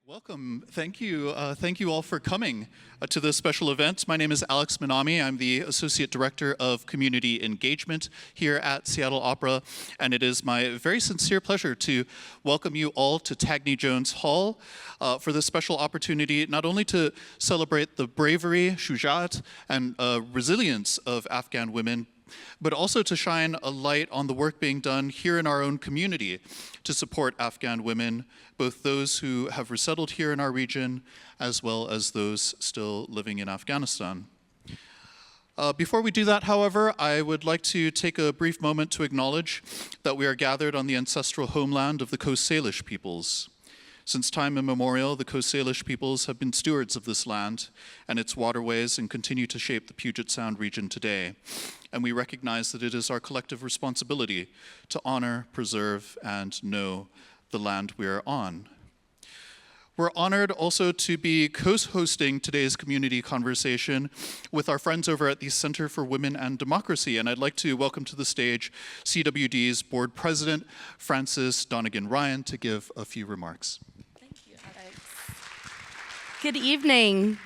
Welcome. Thank you. Thank you all for coming to this special event. My name is Alex Manami. I'm the Associate Director of Community Engagement here at Seattle Opera, and it is my very sincere pleasure to welcome you all to Tagney Jones Hall for this special opportunity, not only to celebrate the bravery, Shujaat, and resilience of Afghan women, but also to shine a light on the work being done here in our own community to support Afghan women, both those who have resettled here in our region, as well as those still living in Afghanistan. Before we do that, however, I would like to take a brief moment to acknowledge that we are gathered on the ancestral homeland of the Coast Salish peoples. Since time immemorial, the Coast Salish peoples have been stewards of this land and its waterways and continue to shape the Puget Sound region today. And we recognize that it is our collective responsibility to honor, preserve, and know the land we are on. We're honored also to be co-hosting today's community conversation with our friends over at the Center for Women and Democracy, and I'd like to welcome to the stage CWD's Board President, Frances Donegan-Ryan, to give a few remarks. Thank you, Alex. Good evening.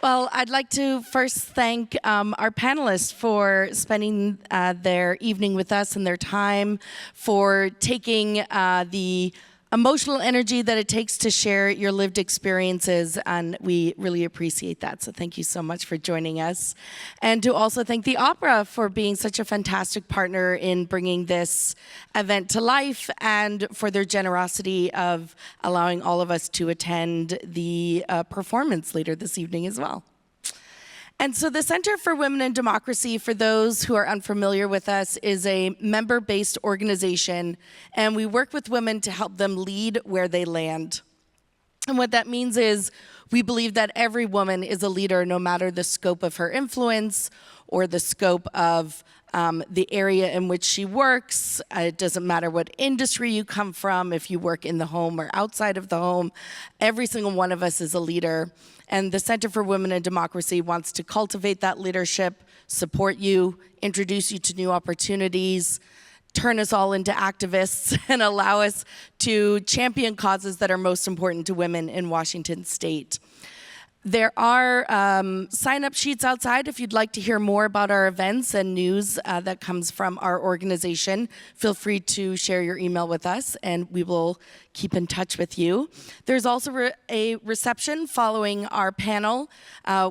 Well, I'd like to first thank our panelists for spending their evening with us and their time, for taking the emotional energy that it takes to share your lived experiences, and we really appreciate that. So thank you so much for joining us. And to also thank the Opera for being such a fantastic partner in bringing this event to life, and for their generosity of allowing all of us to attend the performance later this evening as well. And so the Center for Women and Democracy, for those who are unfamiliar with us, is a member-based organization, and we work with women to help them lead where they land. And what that means is we believe that every woman is a leader, no matter the scope of her influence or the scope of the area in which she works. It doesn't matter what industry you come from, if you work in the home or outside of the home. Every single one of us is a leader. And the Center for Women and Democracy wants to cultivate that leadership, support you, introduce you to new opportunities, turn us all into activists, and allow us to champion causes that are most important to women in Washington State. There are sign-up sheets outside if you'd like to hear more about our events and news that comes from our organization. Feel free to share your email with us, and we will keep in touch with you. There's also a reception following our panel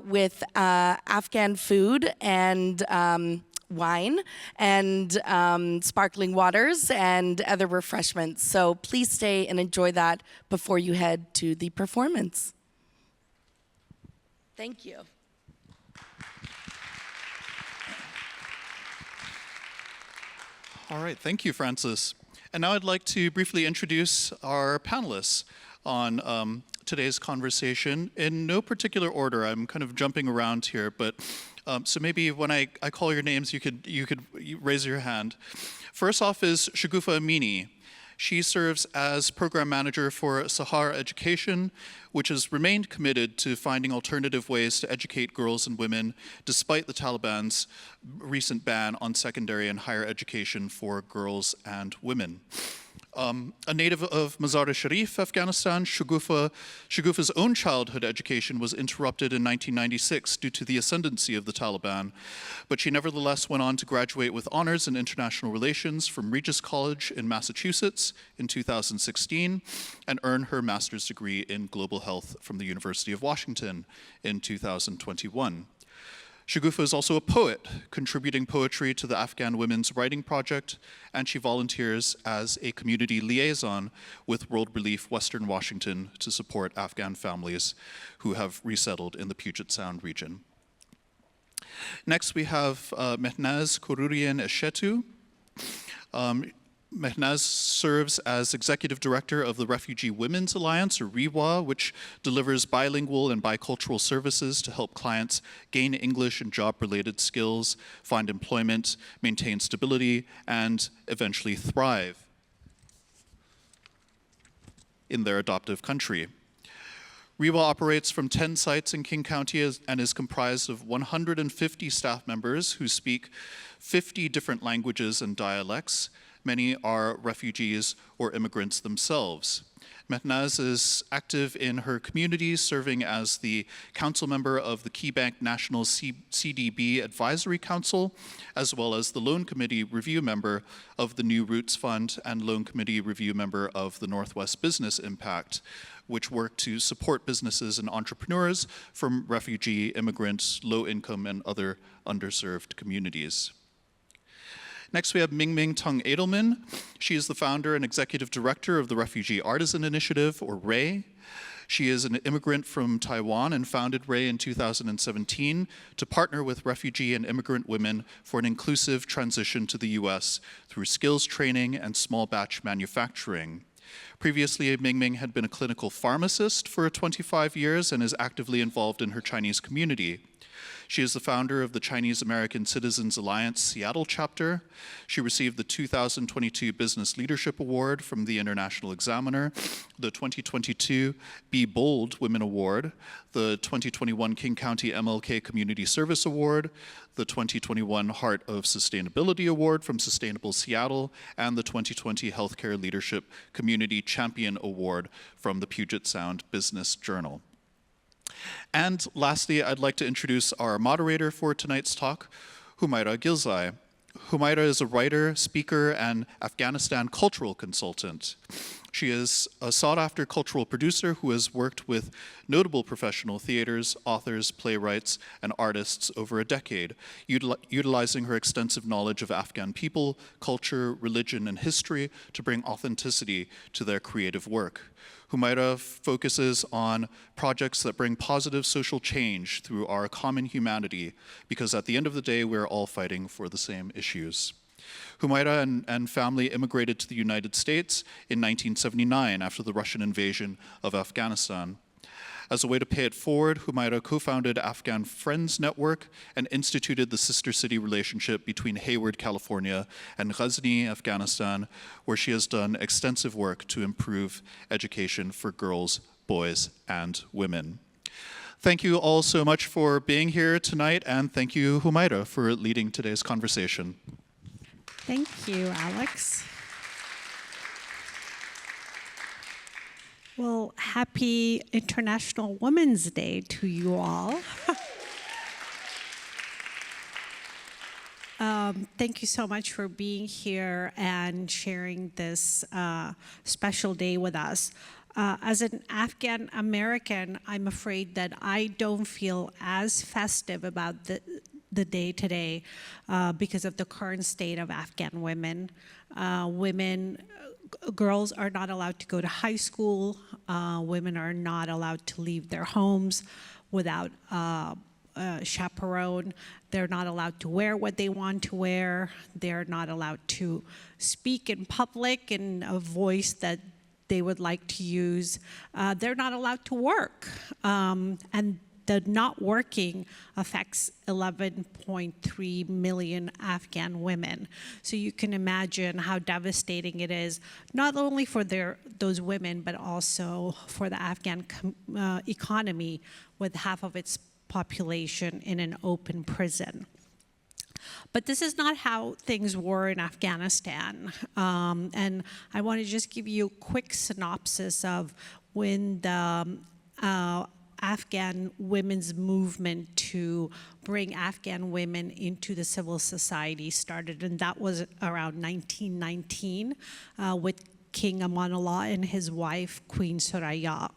with Afghan food and wine and sparkling waters and other refreshments. So please stay and enjoy that before you head to the performance. Thank you. All right, thank you, Frances. And now I'd like to briefly introduce our panelists on today's conversation in no particular order. I'm kind of jumping around here, but so maybe when I call your names, you could raise your hand. First off is Shagufa Amini. She serves as program manager for Sahar Education, which has remained committed to finding alternative ways to educate girls and women despite the Taliban's recent ban on secondary and higher education for girls and women. A native of Mazar-e-Sharif, Afghanistan, Shagufa's own childhood education was interrupted in 1996 due to the ascendancy of the Taliban, but she nevertheless went on to graduate with honors in international relations from Regis College in Massachusetts in 2016 and earn her master's degree in global health from the University of Washington in 2021. Shagufa is also a poet, contributing poetry to the Afghan Women's Writing Project, and she volunteers as a community liaison with World Relief Western Washington to support Afghan families who have resettled in the Puget Sound region. Next, we have Mehnaz Korurian Eshetu. Mehnaz serves as Executive Director of the Refugee Women's Alliance, or REWA, which delivers bilingual and bicultural services to help clients gain English and job-related skills, find employment, maintain stability, and eventually thrive in their adoptive country. REWA operates from 10 sites in King County and is comprised of 150 staff members who speak 50 different languages and dialects, Many are refugees or immigrants themselves. Mehnaz is active in her community, serving as the council member of the KeyBank National CDB Advisory Council, as well as the Loan Committee Review member of the New Roots Fund and Loan Committee Review member of the Northwest Business Impact, which work to support businesses and entrepreneurs from refugee, immigrant, low-income, and other underserved communities. Next, we have Mingming Tung Edelman. She is the founder and executive director of the Refugee Artisan Initiative, or RAY. She is an immigrant from Taiwan and founded RAY in 2017 to partner with refugee and immigrant women for an inclusive transition to the US through skills training and small batch manufacturing. Previously, Mingming had been a clinical pharmacist for 25 years and is actively involved in her Chinese community. She is the founder of the Chinese American Citizens Alliance Seattle chapter. She received the 2022 Business Leadership Award from the International Examiner, the 2022 Be Bold Women Award, the 2021 King County MLK Community Service Award, the 2021 Heart of Sustainability Award from Sustainable Seattle, and the 2020 Healthcare Leadership Community Champion Award from the Puget Sound Business Journal. And lastly, I'd like to introduce our moderator for tonight's talk, Humaira Gilzai. Humaira is a writer, speaker, and Afghanistan cultural consultant. She is a sought-after cultural producer who has worked with notable professional theaters, authors, playwrights, and artists over a decade, utilizing her extensive knowledge of Afghan people, culture, religion, and history to bring authenticity to their creative work. Humaira focuses on projects that bring positive social change through our common humanity, because at the end of the day, we're all fighting for the same issues. Humaira and family immigrated to the United States in 1979 after the Russian invasion of Afghanistan. As a way to pay it forward, Humaira co-founded Afghan Friends Network and instituted the sister city relationship between Hayward, California, and Ghazni, Afghanistan, where she has done extensive work to improve education for girls, boys, and women. Thank you all so much for being here tonight, and thank you, Humaira, for leading today's conversation. Thank you, Alex. Well, happy International Women's Day to you all. Thank you so much for being here and sharing this special day with us. As an Afghan American, I'm afraid that I don't feel as festive about the day today because of the current state of Afghan women. Girls are not allowed to go to high school. Women are not allowed to leave their homes without a chaperone. They're not allowed to wear what they want to wear. They're not allowed to speak in public in a voice that they would like to use. They're not allowed to work. And the not working affects 11.3 million Afghan women. So you can imagine how devastating it is, not only for those women, but also for the Afghan economy, with half of its population in an open prison. But this is not how things were in Afghanistan. And I want to just give you a quick synopsis of when the Afghan women's movement to bring Afghan women into the civil society started, and that was around 1919 with King Amanullah and his wife, Queen Soraya.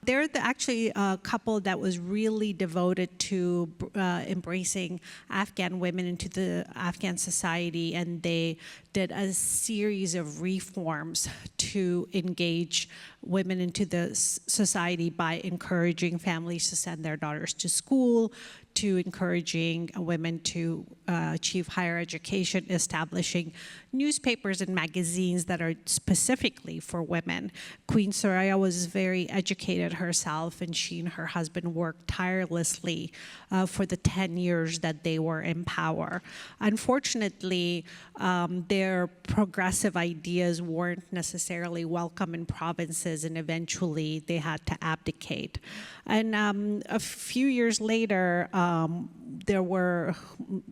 They're actually a couple that was really devoted to embracing Afghan women into the Afghan society, and they did a series of reforms to engage women into the society by encouraging families to send their daughters to school, to encouraging women to achieve higher education, establishing newspapers and magazines that are specifically for women. Queen Soraya was very educated herself, and she and her husband worked tirelessly for the 10 years that they were in power. Unfortunately, their progressive ideas weren't necessarily welcome in provinces, and eventually they had to abdicate. And a few years later, there were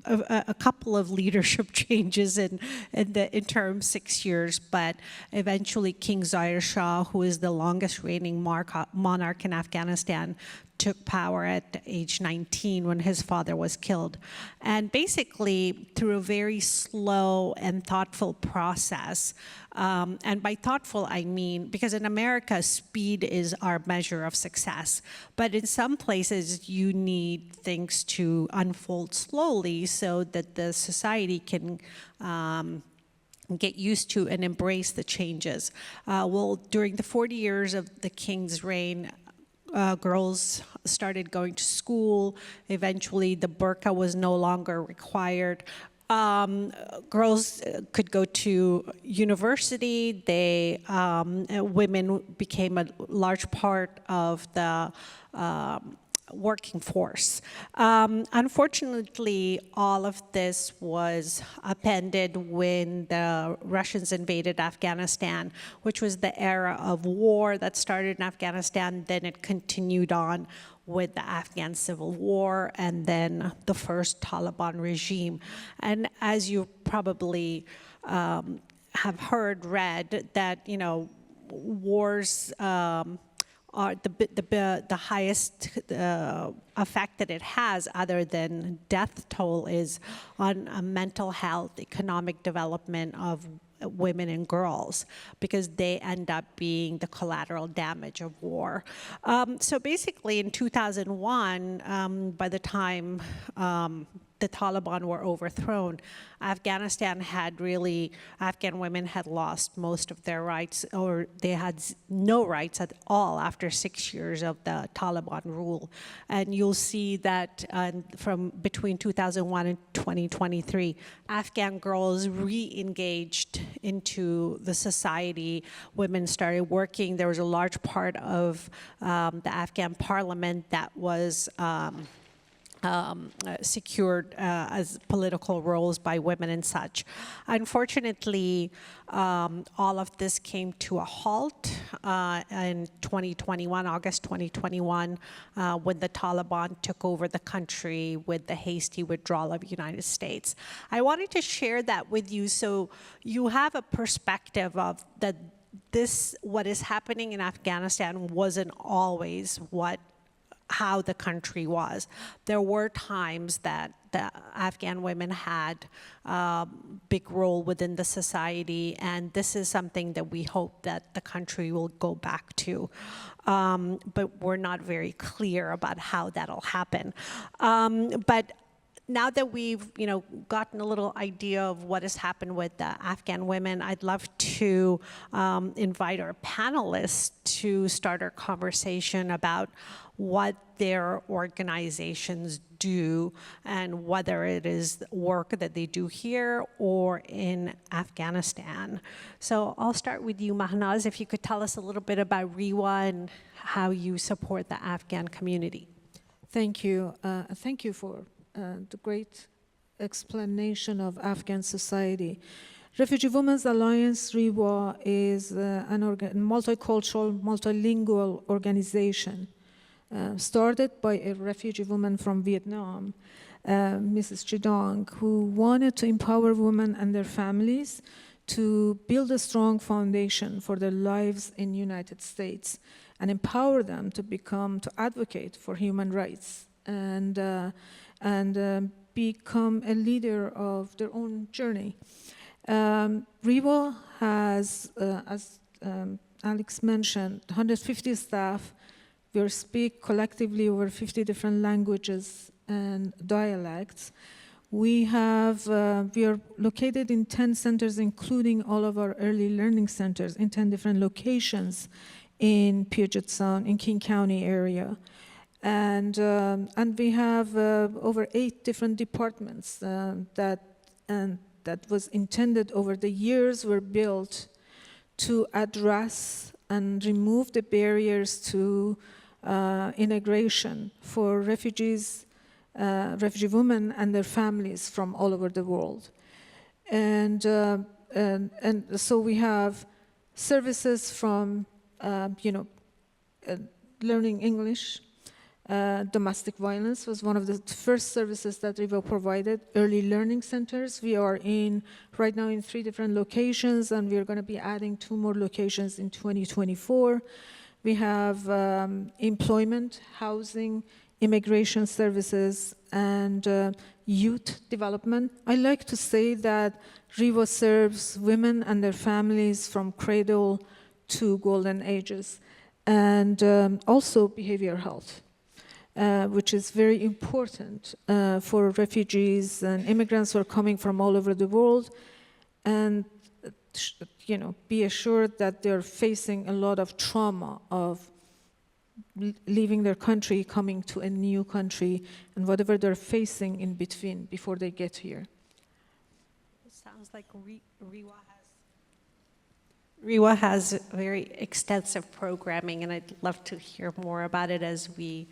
a couple of leadership changes in the interim 6 years, but eventually King Zahir Shah, who is the longest reigning monarch in Afghanistan, took power at age 19 when his father was killed. And basically, through a very slow and thoughtful process, and by thoughtful, I mean, because in America, speed is our measure of success. But in some places, you need things to unfold slowly so that the society can get used to and embrace the changes. Well, during the 40 years of the king's reign, girls started going to school. Eventually, the burqa was no longer required. Girls could go to university. Women became a large part of the working force. Unfortunately, all of this was upended when the Russians invaded Afghanistan, which was the era of war that started in Afghanistan. Then it continued on with the Afghan Civil War and then the first Taliban regime. And as you probably have read, that, wars are the highest effect that it has, other than death toll, is on mental health, economic development of women and girls, because they end up being the collateral damage of war. So basically in 2001, by the time the Taliban were overthrown, Afghan women had lost most of their rights, or they had no rights at all after 6 years of the Taliban rule. And you'll see that from between 2001 and 2023, Afghan girls re-engaged into the society. Women started working. There was a large part of the Afghan parliament that was secured as political roles by women and such. Unfortunately, all of this came to a halt in 2021, August 2021, when the Taliban took over the country with the hasty withdrawal of the United States. I wanted to share that with you so you have a perspective of that what is happening in Afghanistan wasn't always how the country was. There were times that the Afghan women had a big role within the society, and this is something that we hope that the country will go back to. But we're not very clear about how that'll happen. But now that we've gotten a little idea of what has happened with the Afghan women, I'd love to invite our panelists to start our conversation about what their organizations do and whether it is work that they do here or in Afghanistan. So I'll start with you, Mahnaz, if you could tell us a little bit about REWA and how you support the Afghan community. Thank you. Thank you for the great explanation of Afghan society. Refugee Women's Alliance, REWA, is a multicultural, multilingual organization started by a refugee woman from Vietnam, Mrs. Chidong, who wanted to empower women and their families to build a strong foundation for their lives in the United States and empower them to advocate for human rights and become a leader of their own journey. REWA has, as Alex mentioned, 150 staff. We speak collectively over 50 different languages and dialects. We are located in 10 centers, including all of our early learning centers in 10 different locations in Puget Sound, in King County area. And we have over 8 different departments that was intended over the years were built to address and remove the barriers to integration for refugee women and their families from all over the world. And so we have services from learning English, domestic violence was one of the first services that RIVA provided. Early learning centers. We are right now in 3 different locations, and we are going to be adding 2 more locations in 2024. We have employment, housing, immigration services, and youth development. I like to say that RIVA serves women and their families from cradle to golden ages, and also behavioral health, which is very important for refugees and immigrants who are coming from all over the world, and be assured that they're facing a lot of trauma of leaving their country, coming to a new country, and whatever they're facing in between before they get here. It sounds like RIWA has very extensive programming, and I'd love to hear more about it as we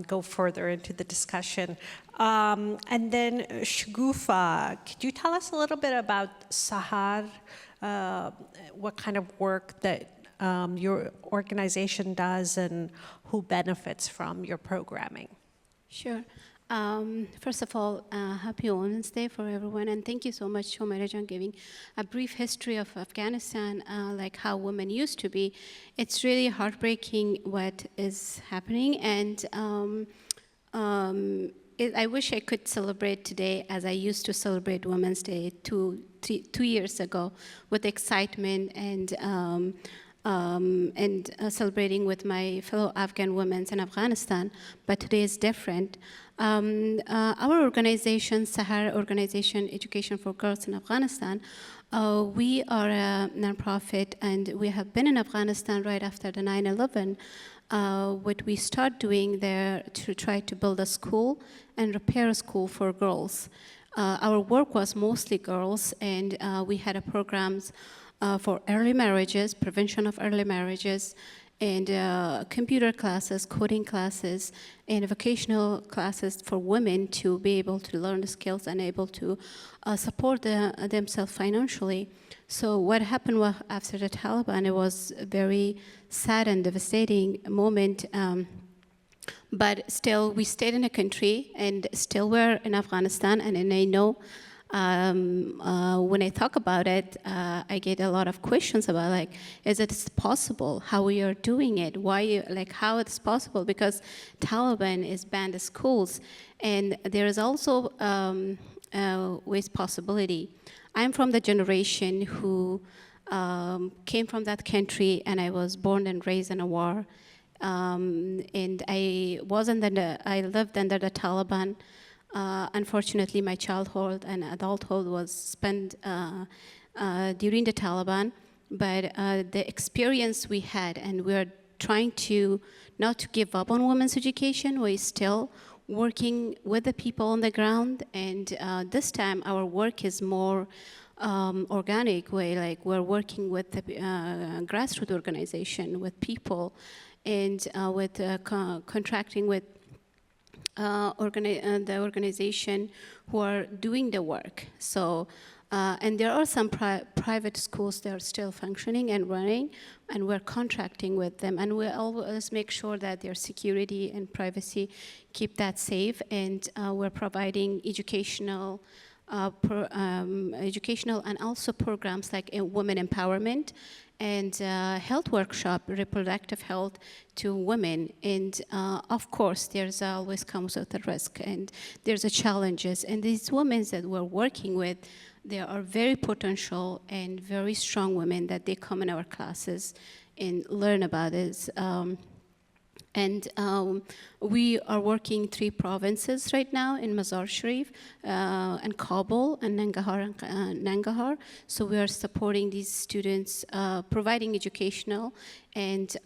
go further into the discussion. And then, Shagufa, could you tell us a little bit about Sahar, what kind of work that your organization does and who benefits from your programming? Sure. First of all, happy Women's Day for everyone, and thank you so much, Shomaraj, on giving a brief history of Afghanistan, like how women used to be. It's really heartbreaking what is happening, and I wish I could celebrate today as I used to celebrate Women's Day 2 years ago with excitement and celebrating with my fellow Afghan women in Afghanistan, but today is different. Our organization, Sahar Education for Girls in Afghanistan, we are a nonprofit, and we have been in Afghanistan right after the 9/11. What we start doing there to try to build a school and repair a school for girls. Our work was mostly girls, and we had programs for early marriages, prevention of early marriages, and computer classes, coding classes, and vocational classes for women to be able to learn the skills and able to support themselves financially. So what happened after the Taliban, it was a very sad and devastating moment, but still we stayed in the country, and still we're in Afghanistan, and I know when I talk about it, I get a lot of questions about, like, is it possible how we are doing it? Why, like, how it's possible? Because Taliban is banned the schools, and there is also waste possibility. I'm from the generation who came from that country, and I was born and raised in a war, and I lived under the Taliban. Unfortunately, my childhood and adulthood was spent during the Taliban, but the experience we had, and we're trying to not to give up on women's education. We're still working with the people on the ground, and this time our work is more organic way, like we're working with the grassroots organization, with people, and with contracting with the organization who are doing the work. So, and there are some private schools that are still functioning and running, and we're contracting with them, and we always make sure that their security and privacy keep that safe, and we're providing educational and also programs like women empowerment and health workshop, reproductive health to women. And of course, there's always comes with a risk, and there's a challenges. And these women that we're working with, they are very potential and very strong women that they come in our classes and learn about this. And we are working 3 provinces right now in Mazar Sharif, and Kabul, and Nangarhar. So we are supporting these students, providing educational and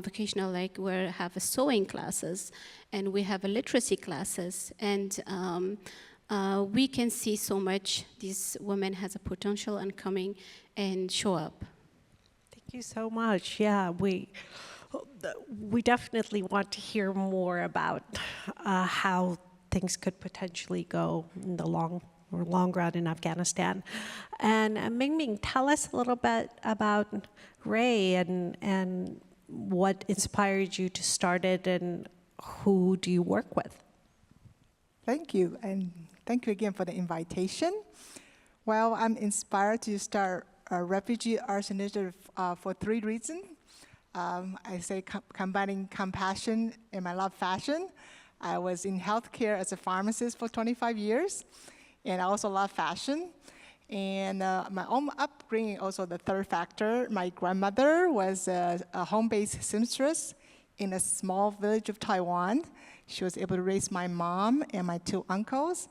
vocational, like we have sewing classes, and we have literacy classes, and we can see so much these women has a potential and coming and show up. Thank you so much. Yeah, we definitely want to hear more about how things could potentially go in the long run in Afghanistan. And Mingming, tell us a little bit about Ray and what inspired you to start it, and who do you work with? Thank you, and thank you again for the invitation. Well, I'm inspired to start a refugee arts initiative for 3 reasons. I say combining compassion and my love fashion. I was in healthcare as a pharmacist for 25 years, and I also love fashion. And my own upbringing, also the third factor, my grandmother was a home-based seamstress in a small village of Taiwan. She was able to raise my mom and my 2 uncles,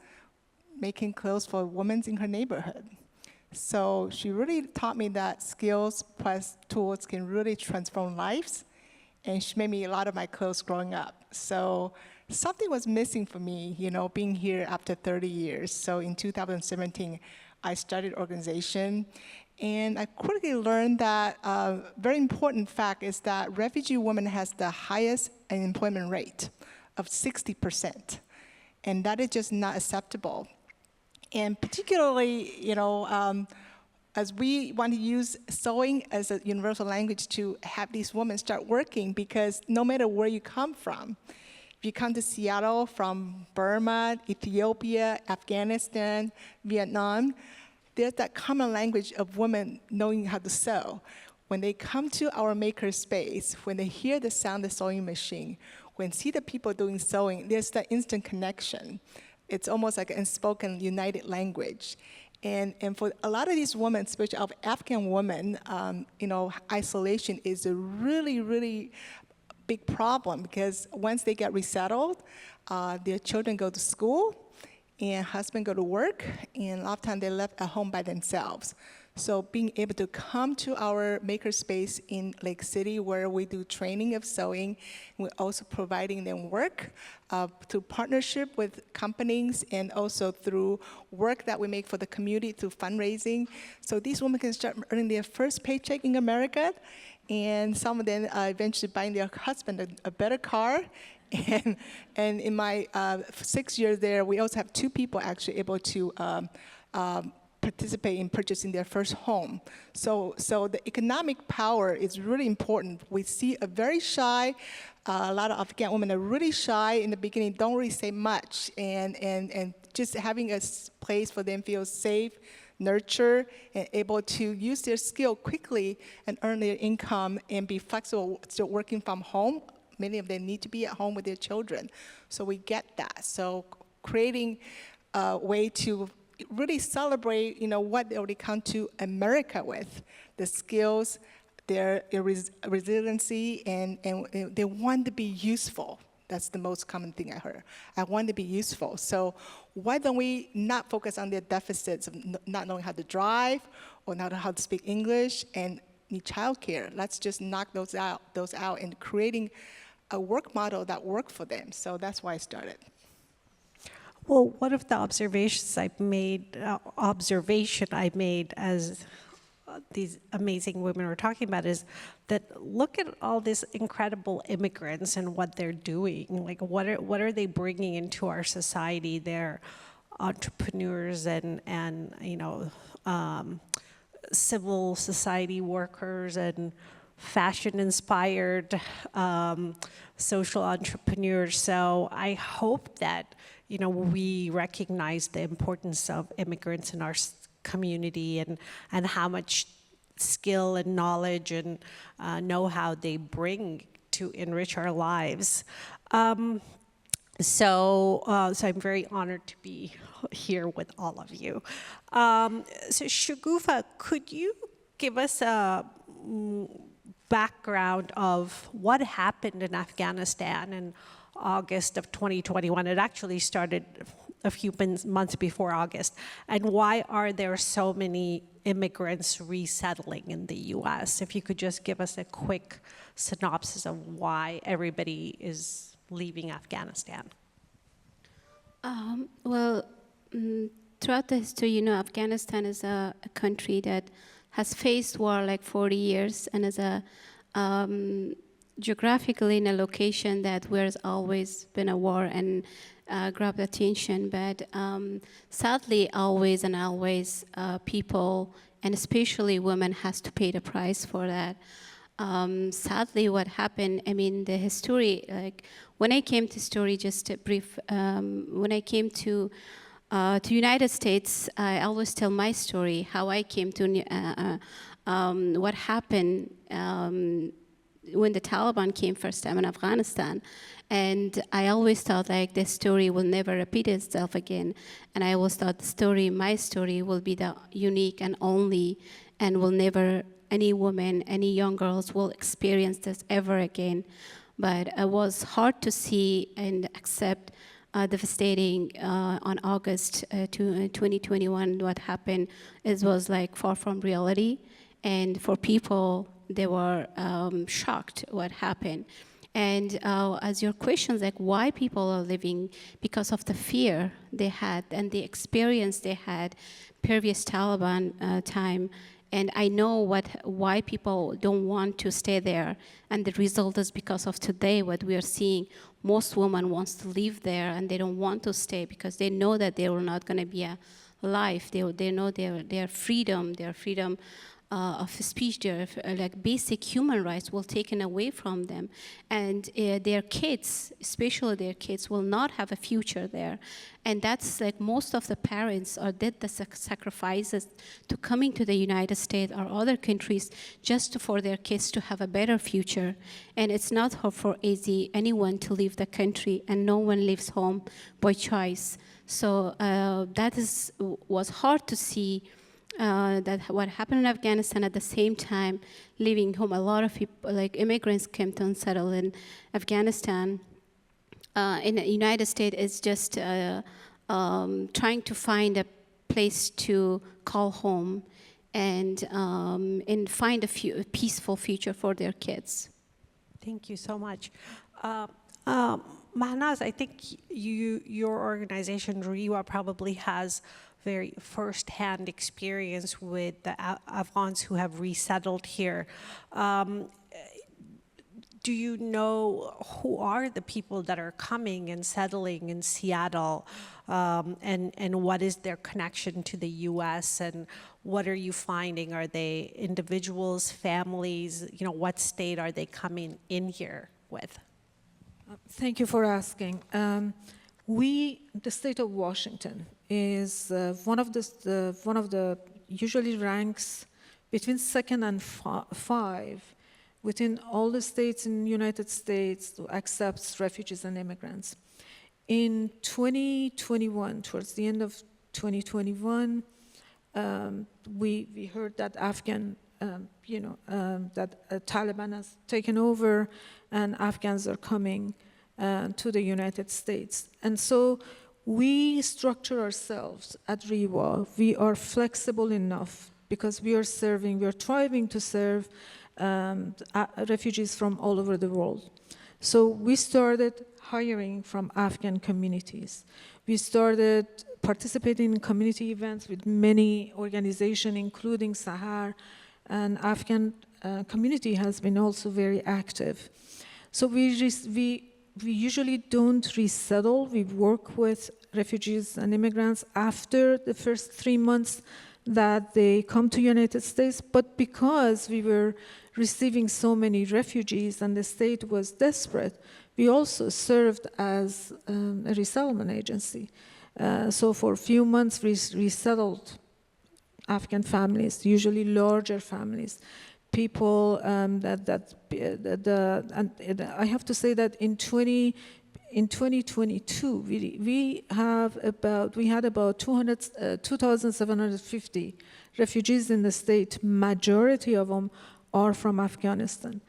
making clothes for women in her neighborhood. So she really taught me that skills plus tools can really transform lives, and she made me a lot of my clothes growing up. So something was missing for me, being here after 30 years. So in 2017, I started organization, and I quickly learned that a very important fact is that refugee women has the highest unemployment rate of 60%, and that is just not acceptable. And particularly, as we want to use sewing as a universal language to have these women start working, because no matter where you come from, if you come to Seattle from Burma, Ethiopia, Afghanistan, Vietnam, there's that common language of women knowing how to sew. When they come to our maker space, when they hear the sound of the sewing machine, when see the people doing sewing, there's that instant connection. It's almost like an unspoken united language. And for a lot of these women, especially of Afghan women, isolation is a really, really big problem, because once they get resettled, their children go to school, and husband go to work, and a lot of times they're left at home by themselves. So being able to come to our makerspace in Lake City, where we do training of sewing, we're also providing them work through partnership with companies, and also through work that we make for the community through fundraising. So these women can start earning their first paycheck in America, and some of them eventually buying their husband a better car. And in my 6 years there, we also have 2 people actually able to participate in purchasing their first home. So the economic power is really important. We see a very shy, a lot of Afghan women are really shy in the beginning, don't really say much, and just having a place for them feel safe, nurture, and able to use their skill quickly and earn their income and be flexible, still working from home. Many of them need to be at home with their children. So we get that. So creating a way to really celebrate, what they already come to America with, the skills, their resiliency, and they want to be useful. That's the most common thing I heard. I want to be useful. So why don't we not focus on their deficits of not knowing how to drive or not how to speak English and need childcare? Let's just knock those out, and creating a work model that works for them. So that's why I started. Well, one of the observations I made as these amazing women were talking about is that look at all these incredible immigrants and what they're doing. Like, what are they bringing into our society? They're entrepreneurs and civil society workers and fashion-inspired social entrepreneurs. So I hope that we recognize the importance of immigrants in our community and how much skill and knowledge and know-how they bring to enrich our lives. So I'm very honored to be here with all of you. So Shagufa, could you give us a background of what happened in Afghanistan in August of 2021? It actually started a few months before August. And why are there so many immigrants resettling in the US? If you could just give us a quick synopsis of why everybody is leaving Afghanistan. Throughout the history, Afghanistan is a country that has faced war like 40 years and is geographically in a location that where has always been a war and grabbed attention. But sadly, always people, and especially women, has to pay the price for that. sadly, what happened, I mean, the history, like, when I came to story, just a brief, when I came to United States, I always tell my story, how I came to, what happened when the Taliban came first time in Afghanistan. And I always thought like this story will never repeat itself again. And I always thought the story, my story, will be the unique and only, and will never, any woman, any young girls will experience this ever again. But it was hard to see and accept devastating on August 2021, what happened. It was like far from reality. And for people, they were shocked what happened. And as your questions, like why people are living, because of the fear they had and the experience they had previous Taliban time. And I know why people don't want to stay there. And the result is because of today, what we are seeing, most women wants to live there and they don't want to stay because they know that they are not going to be alive. They know their freedom, of speech, their like basic human rights will taken away from them, and their kids, especially their kids, will not have a future there. And that's like most of the parents did the sacrifices to coming to the United States or other countries just for their kids to have a better future. And it's not for easy anyone to leave the country, and no one leaves home by choice. So that was hard to see. That what happened in Afghanistan at the same time, leaving home, a lot of people, like immigrants, came to settle in Afghanistan. In the United States, it's just trying to find a place to call home and find a peaceful future for their kids. Thank you so much. Mahnaz, I think your organization, REWA, probably has very first-hand experience with the Afghans who have resettled here. Do you know who are the people that are coming and settling in Seattle, and what is their connection to the U.S., and what are you finding? Are they individuals, families? You know, what state are they coming in here with? Thank you for asking. The state of Washington is one of the usually ranks between second and five within all the states in the United States to accept refugees and immigrants. In 2021, towards the end of 2021, we heard that that Taliban has taken over and Afghans are coming to the United States. And so we structure ourselves at REWA. We are flexible enough because we are thriving to serve refugees from all over the world. So we started hiring from Afghan communities. We started participating in community events with many organizations, including Sahar, and Afghan community has been also very active. So we usually don't resettle. We work with refugees and immigrants after the first 3 months that they come to United States, but because we were receiving so many refugees and the state was desperate, we also served as a resettlement agency. So for a few months, we resettled Afghan families, usually larger families. People and I have to say that in 2022 we had about 2,750 refugees in the state. Majority of them are from Afghanistan,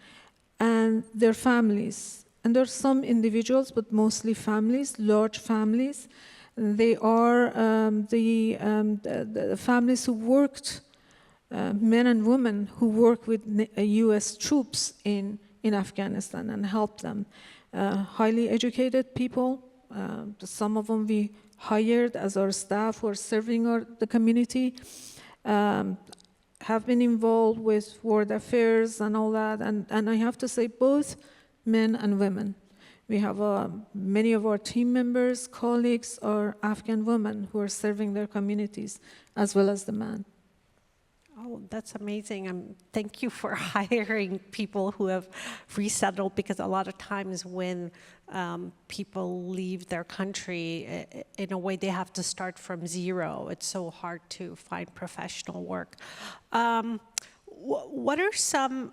and their families. And there are some individuals, but mostly families, large families. They are the families who worked. Men and women who work with U.S. troops in Afghanistan and help them. Highly educated people, some of them we hired as our staff who are serving the community, have been involved with world affairs and all that. And I have to say both men and women. We have many of our team members, colleagues are Afghan women who are serving their communities as well as the men. Oh, that's amazing. Thank you for hiring people who have resettled, because a lot of times when people leave their country, in a way they have to start from zero. It's so hard to find professional work. What are some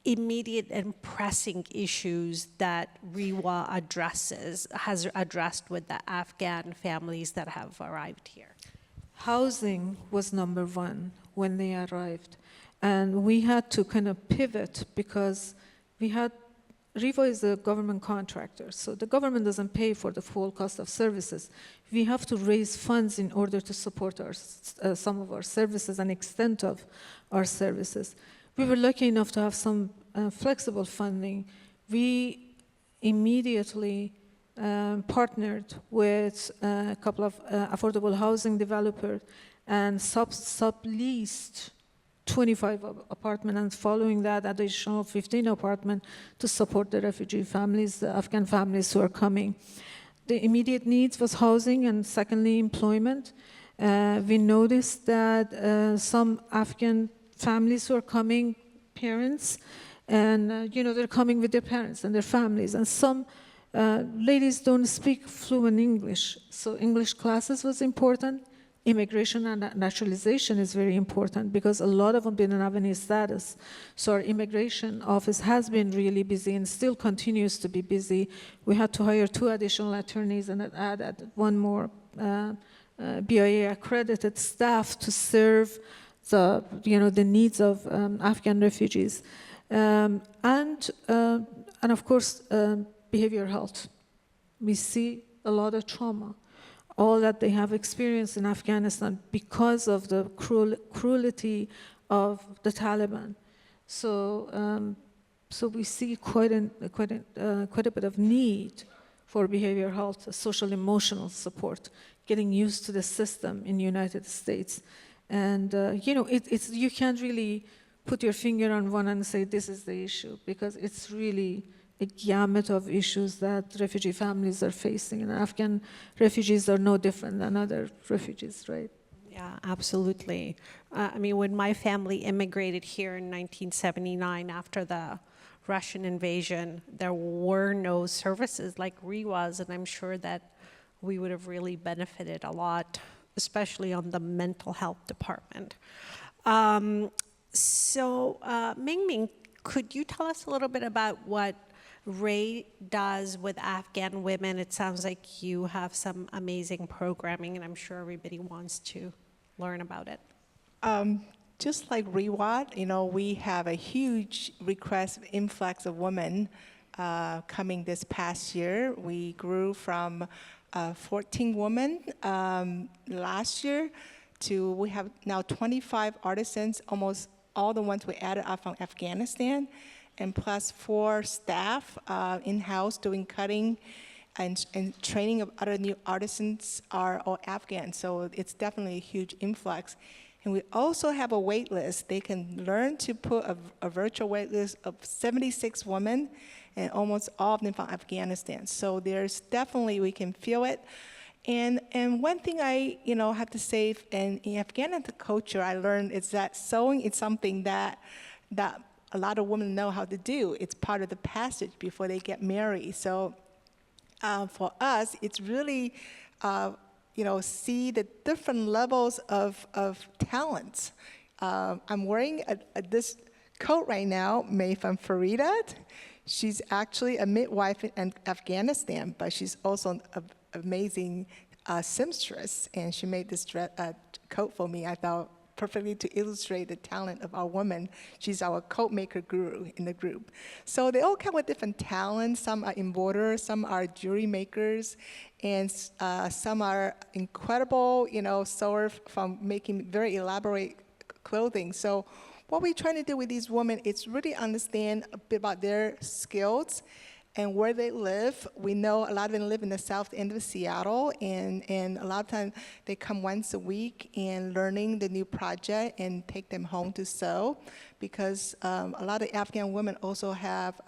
immediate and pressing issues that REWA has addressed with the Afghan families that have arrived here? Housing was number one when they arrived. And we had to kind of pivot because REWA is a government contractor, so the government doesn't pay for the full cost of services. We have to raise funds in order to support some of our services and extent of our services. We were lucky enough to have some flexible funding. We immediately partnered with a couple of affordable housing developers and subleased 25 apartments, and following that, additional 15 apartments to support the refugee families, the Afghan families who are coming. The immediate needs was housing and secondly, employment. We noticed that some Afghan families who are coming, parents, and they're coming with their parents and their families, and some ladies don't speak fluent English, so English classes was important. Immigration and naturalization is very important because a lot of them didn't have any status. So our immigration office has been really busy and still continues to be busy. We had to hire 2 additional attorneys and add one more BIA accredited staff to serve the needs of Afghan refugees. And of course, behavioral health. We see a lot of trauma, all that they have experienced in Afghanistan because of the cruelty of the Taliban. So we see quite a bit of need for behavioral health, social emotional support, getting used to the system in the United States. And you can't really put your finger on one and say this is the issue, because it's really a gamut of issues that refugee families are facing. And Afghan refugees are no different than other refugees, right? Yeah, absolutely. When my family immigrated here in 1979 after the Russian invasion, there were no services like REWA's, and I'm sure that we would have really benefited a lot, especially on the mental health department. So Ming, could you tell us a little bit about what Ray does with Afghan women? It sounds like you have some amazing programming, and I'm sure everybody wants to learn about it. Just like REWA, we have a huge influx of women coming this past year. We grew from 14 women last year to we have now 25 artisans, almost all the ones we added are from Afghanistan, and plus 4 staff in-house doing cutting and training of other new artisans are all Afghan. So it's definitely a huge influx. And we also have a wait list. They can learn to put a virtual wait list of 76 women, and almost all of them from Afghanistan. So there's definitely, we can feel it. And one thing I have to say, in Afghan culture, I learned is that sewing is something that a lot of women know how to do. It's part of the passage before they get married. So for us, it's really, see the different levels of talents. I'm wearing this coat right now made from Farida. She's actually a midwife in Afghanistan, but she's also an amazing seamstress, and she made this coat for me. I thought perfectly to illustrate the talent of our woman. She's our coat maker guru in the group. So they all come with different talents. Some are embroiderers, some are jewelry makers, and some are incredible, sewers from making very elaborate clothing. So what we're trying to do with these women is really understand a bit about their skills and where they live. We know a lot of them live in the south end of Seattle, and a lot of times they come once a week and learning the new project and take them home to sew, because a lot of Afghan women also have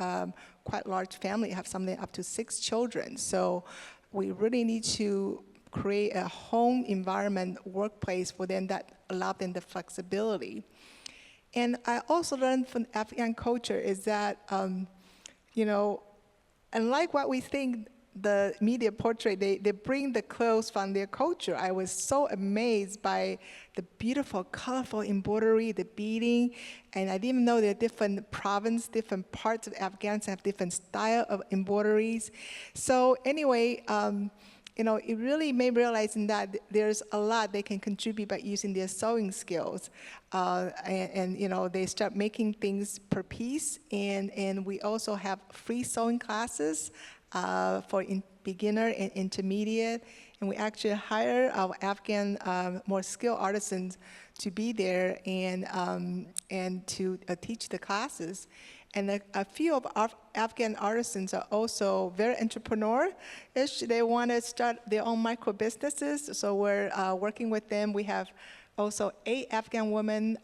quite large family, have something up to 6 children. So we really need to create a home environment, workplace for them that allow them the flexibility. And I also learned from Afghan culture is that, unlike what we think the media portray, they bring the clothes from their culture. I was so amazed by the beautiful, colorful embroidery, the beading, and I didn't even know there are different provinces, different parts of Afghanistan have different style of embroideries. So anyway, it really made me realizing that there's a lot they can contribute by using their sewing skills. They start making things per piece, and we also have free sewing classes for beginner and intermediate, and we actually hire our Afghan more skilled artisans to be there and to teach the classes. And a few of our Afghan artisans are also very entrepreneur-ish. They want to start their own micro businesses, so we're working with them. We have also 8 Afghan women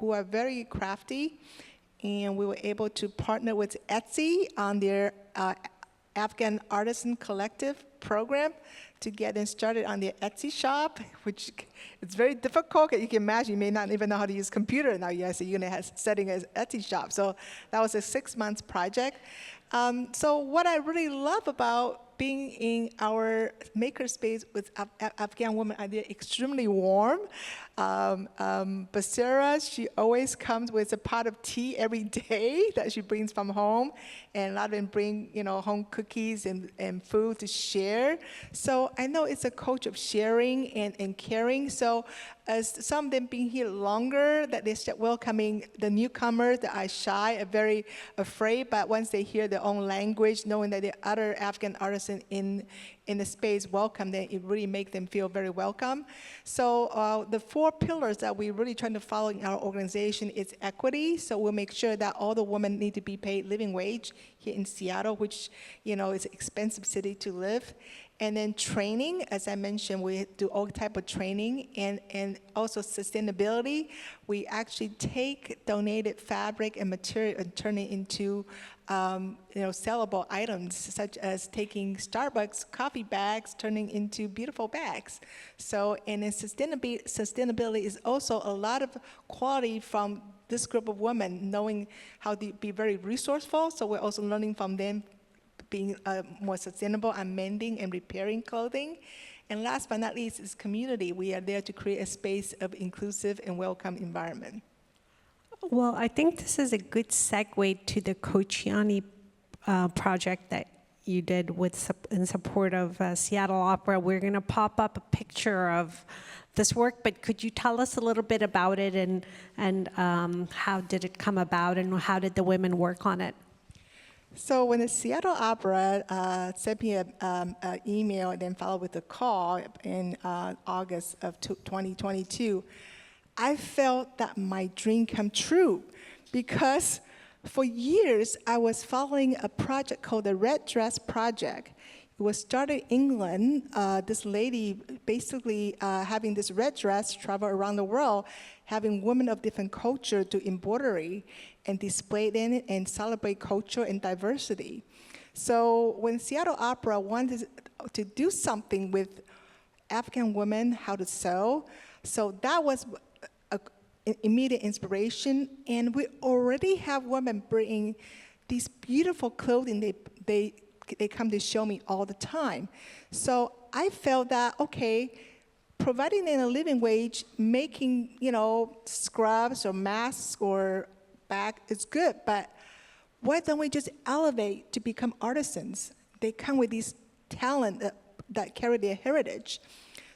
who are very crafty, and we were able to partner with Etsy on their Afghan Artisan Collective program to get them started on their Etsy shop, which it's very difficult. You can imagine you may not even know how to use a computer now. Yes, you're going to have setting an Etsy shop. So that was a 6-month project. So what I really love about being in our makerspace with Afghan women, they're extremely warm. Basira, she always comes with a pot of tea every day that she brings from home, and a lot of them bring, home cookies and food to share. So I know it's a culture of sharing and caring. So as some of them being here longer, that they start welcoming the newcomers that are shy, are very afraid, but once they hear their own language, knowing that there are other Afghan artisans in the space welcome them, it really makes them feel very welcome. So the 4 pillars that we're really trying to follow in our organization is equity. So we'll make sure that all the women need to be paid living wage here in Seattle, which is an expensive city to live. And then training, as I mentioned, we do all type of training, and also sustainability. We actually take donated fabric and material and turn it into sellable items, such as taking Starbucks coffee bags, turning into beautiful bags. So, and then sustainability is also a lot of quality from this group of women, knowing how to be very resourceful. So we're also learning from them, being more sustainable and mending and repairing clothing. And last but not least is community. We are there to create a space of inclusive and welcome environment. Well, I think this is a good segue to the Kochiani project that you did in support of Seattle Opera. We're going to pop up a picture of this work, but could you tell us a little bit about it and how did it come about and how did the women work on it? So when the Seattle Opera sent me an email and then followed with a call in August of 2022, I felt that my dream come true, because for years I was following a project called the Red Dress Project. It was started in England. This lady basically having this red dress travel around the world, having women of different culture do embroidery and display it in it and celebrate culture and diversity. So when Seattle Opera wanted to do something with Afghan women, how to sew, so that was an immediate inspiration. And we already have women bringing these beautiful clothing they come to show me all the time. So I felt that, okay, providing them a living wage, making, scrubs or masks or bag is good, but why don't we just elevate to become artisans? They come with these talent that carry their heritage.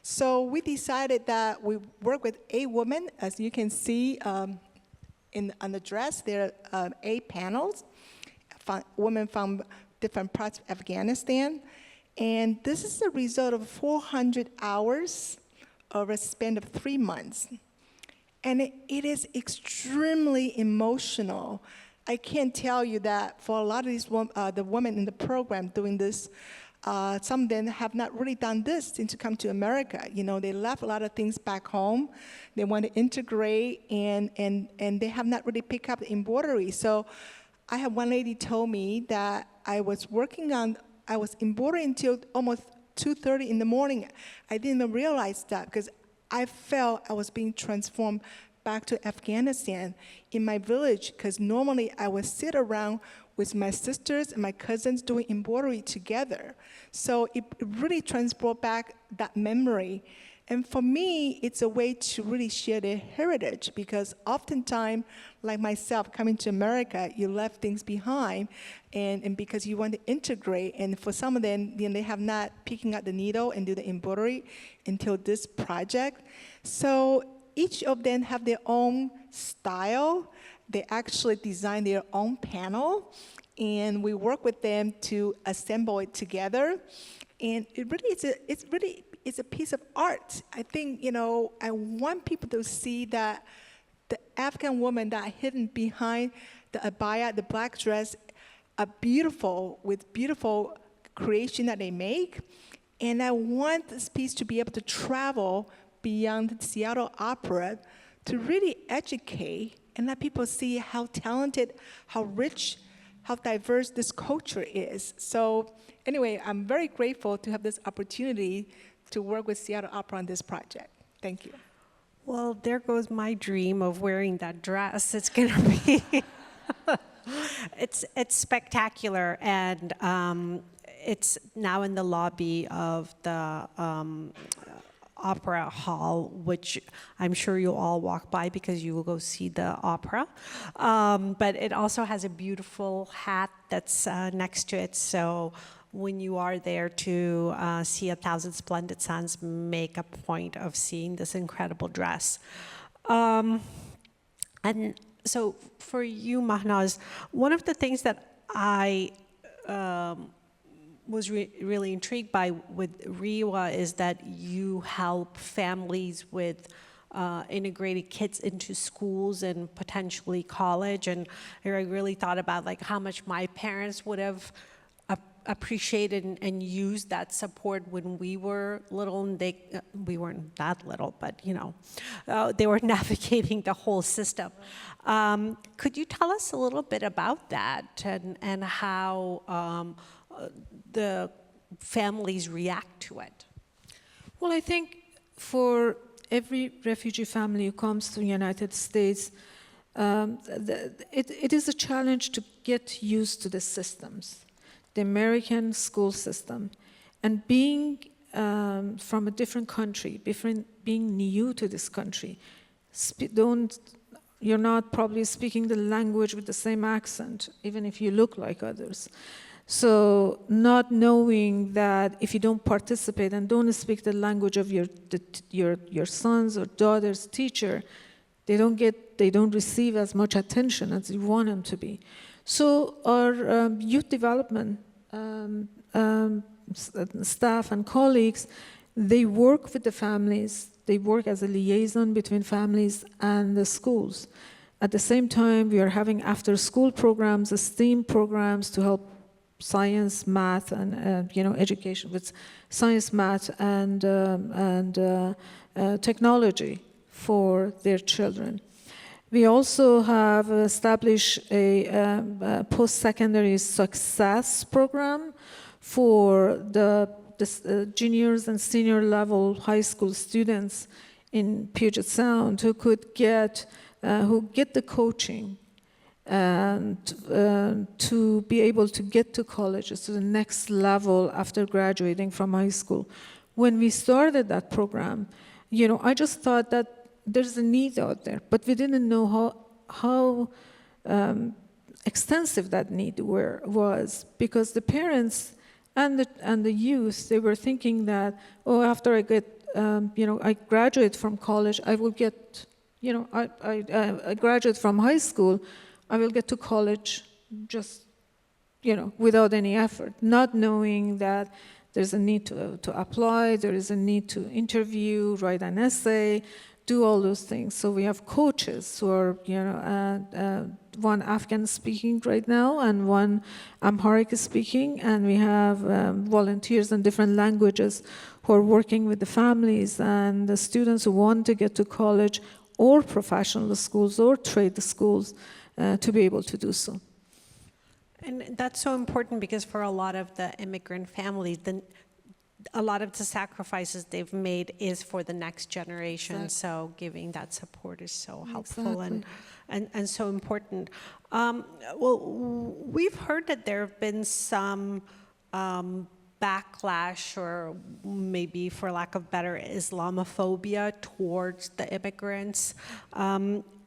So we decided that we work with 8 women. As you can see on the dress, there are 8 panels, women from different parts of Afghanistan. And this is the result of 400 hours over a span of 3 months. And it is extremely emotional. I can't tell you that for a lot of these the women in the program doing this, some of them have not really done this since to come to America. They left a lot of things back home. They want to integrate, and they have not really picked up the embroidery. So I have one lady told me that I was embroidering until almost 2:30 in the morning. I didn't even realize that because I felt I was being transformed back to Afghanistan in my village, because normally I would sit around with my sisters and my cousins doing embroidery together. So it really transported back that memory. And for me, it's a way to really share their heritage, because oftentimes, like myself, coming to America, you left things behind, and because you want to integrate, and for some of them, they have not picking up the needle and do the embroidery until this project. So each of them have their own style. They actually design their own panel, and we work with them to assemble it together. And it really is a piece of art. I think, I want people to see that the Afghan woman that are hidden behind the abaya, the black dress, are beautiful, with beautiful creation that they make. And I want this piece to be able to travel beyond the Seattle Opera to really educate and let people see how talented, how rich, how diverse this culture is. So anyway, I'm very grateful to have this opportunity to work with Seattle Opera on this project. Thank you. Well, there goes my dream of wearing that dress. It's going to be, it's spectacular, and it's now in the lobby of the Opera Hall, which I'm sure you'll all walk by because you will go see the opera. But it also has a beautiful hat that's next to it. So when you are there to see 1,000 Splendid Suns, make a point of seeing this incredible dress. And so for you, Mahnaz, one of the things that I was really intrigued by with REWA is that you help families with integrated kids into schools and potentially college. And I really thought about like how much my parents would have appreciated and used that support when we were little, and we weren't that little, but they were navigating the whole system. Could you tell us a little bit about that and how the families react to it? Well, I think for every refugee family who comes to the United States, it is a challenge to get used to the systems, the American school system, and being from a different country, being new to this country. You're not probably speaking the language with the same accent, even if you look like others. So not knowing that if you don't participate and don't speak the language of your son's or daughter's teacher, they don't receive as much attention as you want them to be. So our youth development staff and colleagues, they work with the families. They work as a liaison between families and the schools. At the same time, we are having after-school programs, STEAM programs to help science, math, and education with science, math, and technology for their children. We also have established a post-secondary success program for the juniors and senior level high school students in Puget Sound who get the coaching and to be able to get to colleges, to the next level after graduating from high school. When we started that program, I just thought that there's a need out there, but we didn't know how extensive that need was, because the parents and the youth, they were thinking that, after I get, I graduate from college, I will get, I graduate from high school, I will get to college just, without any effort, not knowing that there's a need to apply, there is a need to interview, write an essay, do all those things. So we have coaches who are, one Afghan speaking right now and one Amharic speaking, and we have volunteers in different languages who are working with the families and the students who want to get to college or professional schools or trade schools to be able to do so. And that's so important because for a lot of the immigrant families, a lot of the sacrifices they've made is for the next generation. Exactly. So giving that support is so helpful and so important. Well, we've heard that there have been some backlash, or maybe for lack of better, Islamophobia towards the immigrants.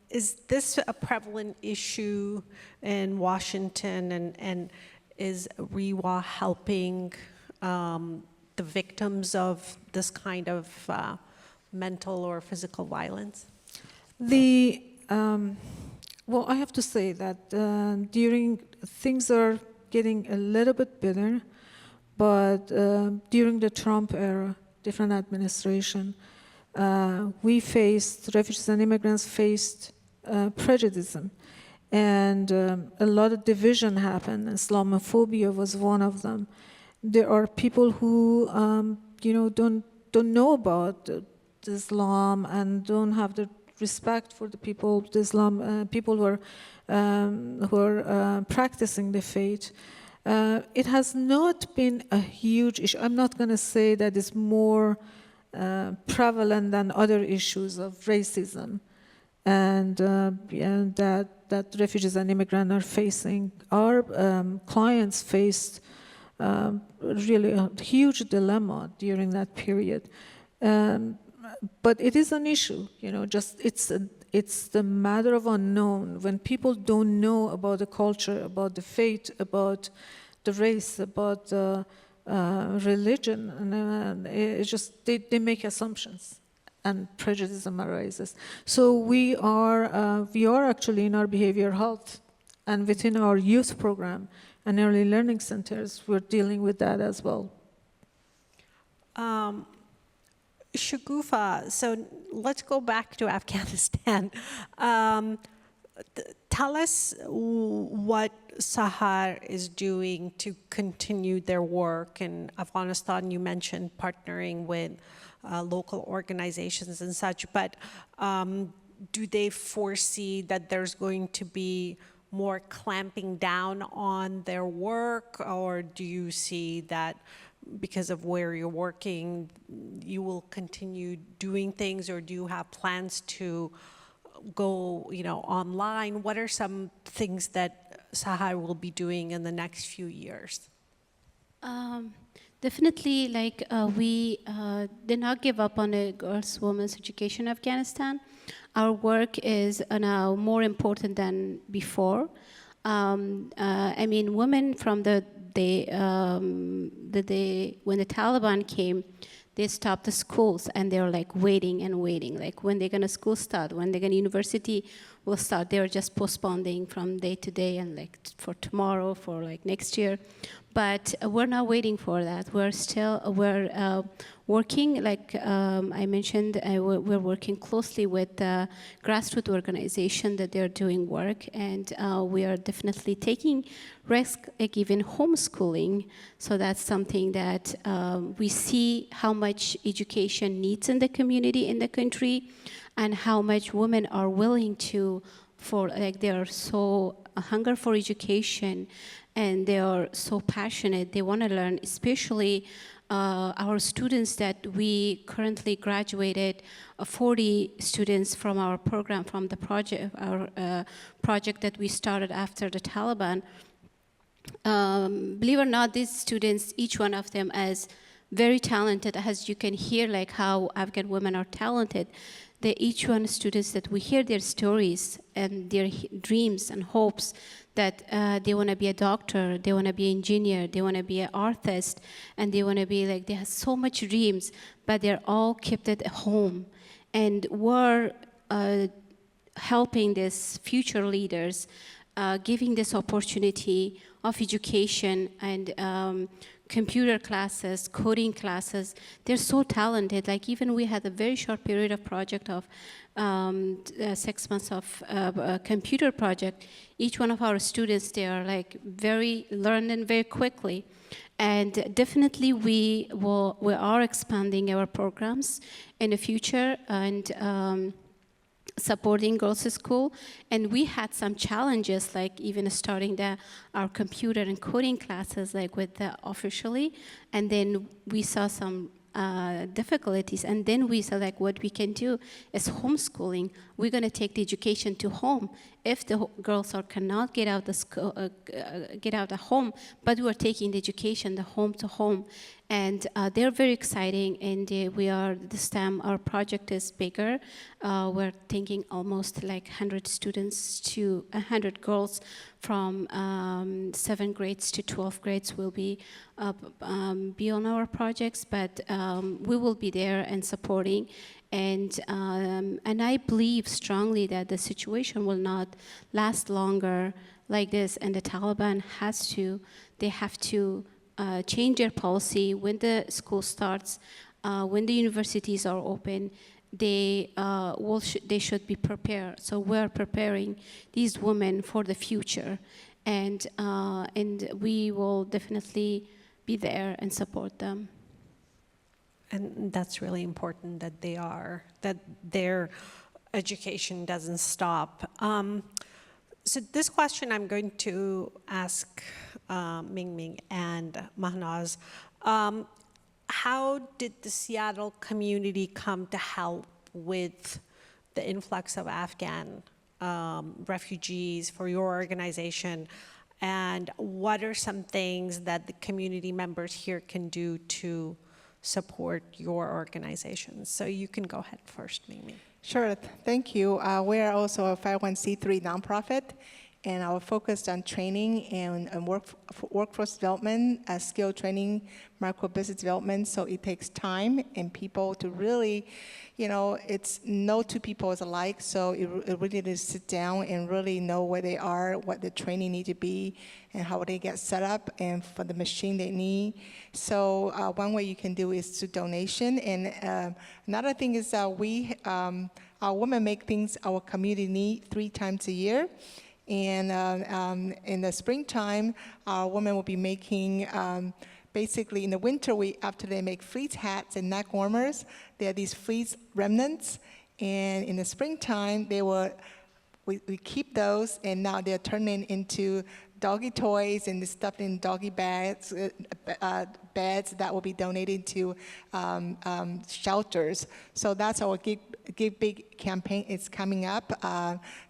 Is this a prevalent issue in Washington, and is REWA helping the victims of this kind of mental or physical violence? Well, I have to say that things are getting a little bit better, but during the Trump era, different administration, refugees and immigrants faced prejudice, and a lot of division happened. Islamophobia was one of them. There are people who, don't know about Islam and don't have the respect for the people of Islam, people who are practicing the faith. It has not been a huge issue. I'm not going to say that it's more prevalent than other issues of racism, and that refugees and immigrants are facing. Our clients faced really a huge dilemma during that period. But it is an issue, it's the matter of unknown. When people don't know about the culture, about the faith, about the race, about the religion, and it's just they make assumptions, and prejudice arises. So we are actually in our behavioral health and within our youth program and early learning centers, we're dealing with that as well. Shagufa, so let's go back to Afghanistan. Tell us what Sahar is doing to continue their work in Afghanistan. You mentioned partnering with local organizations and such, but do they foresee that there's going to be more clamping down on their work, or do you see that because of where you're working, you will continue doing things, or do you have plans to go, online? What are some things that Sahar will be doing in the next few years? Definitely, we did not give up on the girls' women's education in Afghanistan. Our work is now more important than before. Women from the day when the Taliban came, they stopped the schools and they were waiting and waiting. When they're gonna school start, when they're gonna university will start. They were just postponing from day to day and for tomorrow, for next year. But we're not waiting for that. We're working, I mentioned, we're working closely with the grassroots organization that they're doing work, and we are definitely taking risk, even homeschooling. So that's something that we see how much education needs in the community, in the country, and how much women are willing to, they are so hunger for education, and they are so passionate. They want to learn, especially our students that we currently graduated, 40 students from our program, from the project, our project that we started after the Taliban. Believe it or not, these students, each one of them is very talented, as you can hear how Afghan women are talented. They each one students that we hear their stories and their dreams and hopes that they want to be a doctor, they want to be an engineer, they want to be an artist, and they want to be they have so much dreams, but they're all kept at home. And we're helping these future leaders, giving this opportunity of education and computer classes, coding classes. They're so talented. Even we had a very short period of project of 6 months of a computer project. Each one of our students, they are very learning very quickly. And definitely we are expanding our programs in the future, and supporting girls' school, and we had some challenges, like even starting our computer and coding classes, like with the officially, and then we saw some difficulties, and then we said, like, what we can do is homeschooling. We're going to take the education to home. If the girls cannot get out the school, get out of home, but we are taking the education the home to home, and they're very exciting. And we are this time our project is bigger. We're thinking almost like 100 students to 100 girls from 7th grades to 12th grades will be on our projects, but we will be there and supporting. And I believe strongly that the situation will not last longer like this, and the Taliban they have to change their policy when the school starts, when the universities are open. They should be prepared. So we're preparing these women for the future, and we will definitely be there and support them. And that's really important that that their education doesn't stop. So this question I'm going to ask Ming and Mahnaz. How did the Seattle community come to help with the influx of Afghan refugees for your organization? And what are some things that the community members here can do to support your organizations? So you can go ahead first, Mimi. Sure, thank you. We are also a 501c3 nonprofit, and our focus on training and workforce development, skill training, micro business development. So it takes time and people to really, it's no two people is alike. So it really needs to sit down and really know where they are, what the training need to be, and how they get set up, and for the machine they need. So one way you can do is through donation. And another thing is our women make things our community need 3 times a year. And in the springtime, our women will be making, basically in the winter, after they make fleece hats and neck warmers, there are these fleece remnants. And in the springtime, we keep those, and now they're turning into doggy toys and stuffed in doggy bags, beds that will be donated to shelters. So that's our Give Big campaign. It's coming up.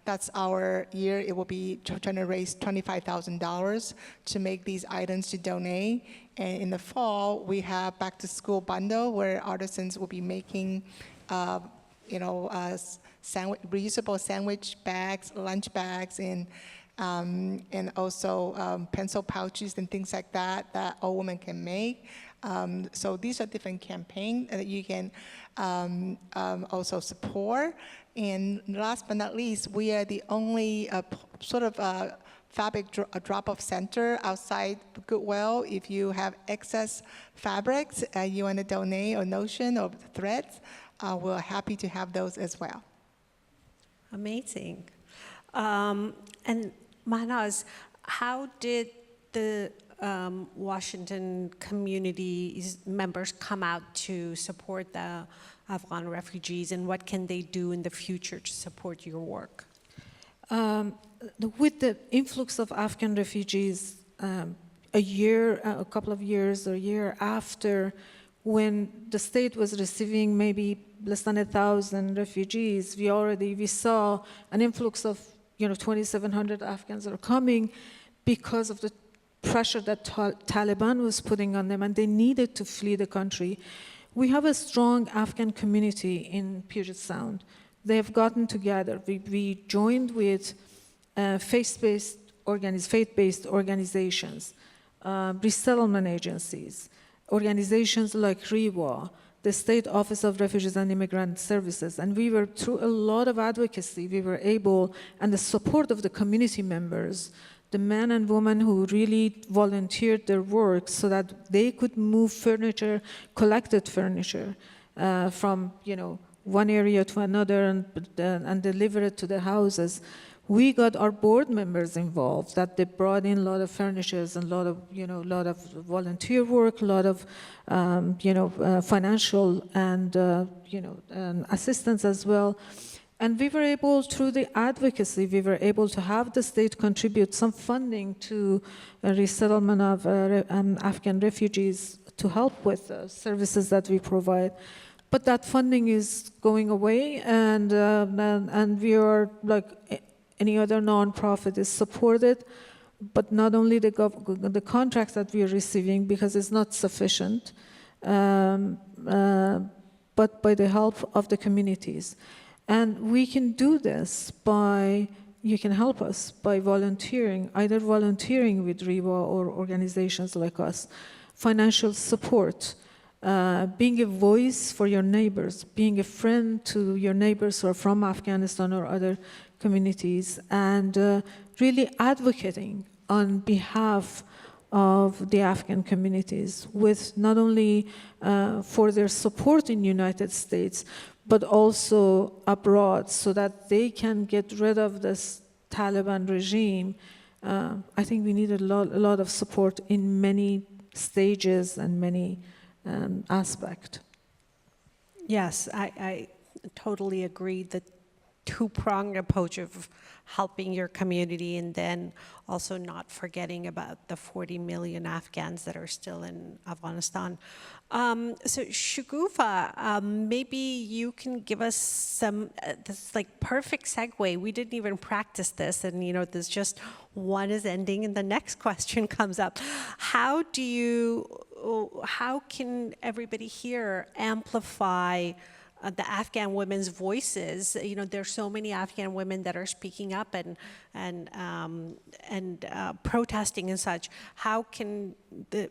That's our year. It will be trying to raise $25,000 to make these items to donate. And in the fall, we have back to school bundle where artisans will be making, reusable sandwich bags, lunch bags, and also pencil pouches and things like that all women can make. So these are different campaigns that you can also support. And last but not least, we are the only fabric drop-off center outside Goodwill. If you have excess fabrics you want to donate, or notion, or threads, we're happy to have those as well. Amazing. And Mahnaz, how did the Washington community members come out to support the Afghan refugees, and what can they do in the future to support your work? With the influx of Afghan refugees, a couple of years or a year after, when the state was receiving maybe less than 1,000 refugees, we saw an influx of 2,700 Afghans are coming because of the pressure that Taliban was putting on them, and they needed to flee the country. We have a strong Afghan community in Puget Sound. They have gotten together. We joined with faith-based organizations, resettlement agencies, organizations like REWA, the State Office of Refugees and Immigrant Services, and we were, through a lot of advocacy, we were able, and the support of the community members, the men and women who really volunteered their work so that they could move furniture, collected furniture, from one area to another and deliver it to the houses. We got our board members involved, that they brought in a lot of furnitures and a lot of volunteer work, a lot of financial and assistance as well. And we were able, through the advocacy, we were able to have the state contribute some funding to a resettlement of Afghan refugees to help with the services that we provide. But that funding is going away, and we are, like any other nonprofit, is supported, but not only the contracts that we are receiving, because it's not sufficient, but by the help of the communities. And we can do this by, you can help us by volunteering, either volunteering with REWA or organizations like us, financial support, being a voice for your neighbors, being a friend to your neighbors who are from Afghanistan or other communities, and really advocating on behalf of the Afghan communities, with not only for their support in the United States, but also abroad, so that they can get rid of this Taliban regime. I think we need a lot of support in many stages and many aspects. Yes, I totally agree. The two-pronged approach of helping your community and then also not forgetting about the 40 million Afghans that are still in Afghanistan. So Shagufa, maybe you can give us some, this like perfect segue. We didn't even practice this, and there's just one is ending and the next question comes up. How can everybody here amplify the Afghan women's voices? There's so many Afghan women that are speaking up and protesting and such. How can the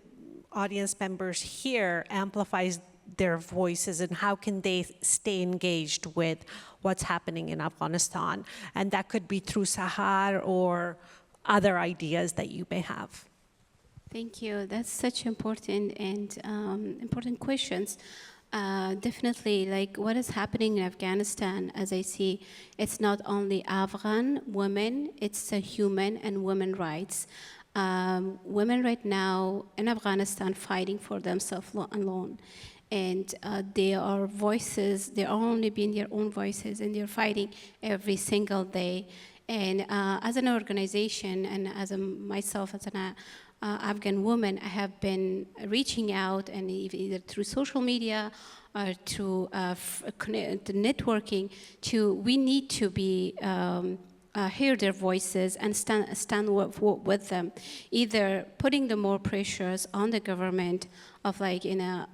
audience members here amplify their voices, and how can they stay engaged with what's happening in Afghanistan? And that could be through Sahar or other ideas that you may have. Thank you. That's such important questions. Definitely, like what is happening in Afghanistan, as I see, it's not only Afghan women, it's human and women rights. Women right now in Afghanistan fighting for themselves alone. And they are voices, they're only being their own voices, and they're fighting every single day. And as an organization, and as myself as an Afghan woman, I have been reaching out, and either through social media or through networking, we need to be hear their voices and stand with them, either putting the more pressures on the government of like in a